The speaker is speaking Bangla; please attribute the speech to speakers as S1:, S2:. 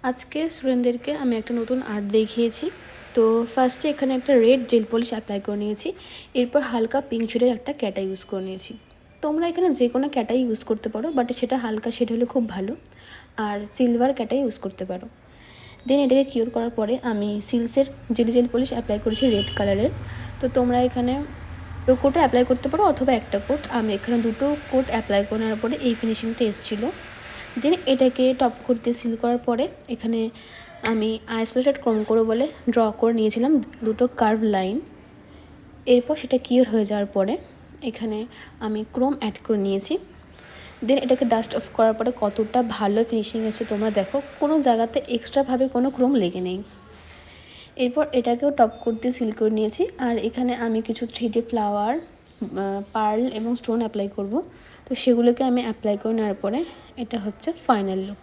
S1: আজকে স্টুডেন্টদেরকে আমি একটা নতুন আর্ট দেখিয়েছি। তো ফার্স্টে এখানে একটা রেড জেল পলিশ অ্যাপ্লাই করে নিয়েছি, এরপর হালকা পিঙ্ক শেডের একটা ক্যাটা ইউজ করে নিয়েছি। তোমরা এখানে যে কোনো ক্যাটাই ইউজ করতে পারো, বাট সেটা হালকা শেড হলে খুব ভালো, আর সিলভার ক্যাটাই ইউজ করতে পারো। দেন এটাকে কিওর করার পরে আমি সিলসের জেলি জেল পলিশ অ্যাপ্লাই করেছি রেড কালারের। তো তোমরা এখানে কোটে অ্যাপ্লাই করতে পারো অথবা একটা কোট। আমি এখানে দুটো কোট অ্যাপ্লাই করার পরে এই ফিনিশিংটা এসেছিলো। দেন এটাকে টপ কোট দিয়ে সিল করার পরে এখানে আমি আইসোলেটেড ক্রোম করো বলে ড্র করে নিয়েছিলাম দুটো কার্ভ লাইন। এরপর সেটা কিওর হয়ে যাওয়ার পরে এখানে আমি ক্রোম অ্যাড করে নিয়েছি। দেন এটাকে ডাস্ট অফ করার পরে কতটা ভালো ফিনিশিং এসেছে তোমরা দেখো, কোনো জায়গাতে এক্সট্রাভাবে কোনো ক্রোম লেগে নেই। এরপর এটাকেও টপ কোট দিয়ে সিল করে নিয়েছি, আর এখানে আমি কিছু 3D ফ্লাওয়ার, পার্ল এবং স্টোন অ্যাপ্লাই করব। তো সেগুলোকে আমি অ্যাপ্লাই করে নেওয়ার পরে এটা হচ্ছে ফাইনাল লুক।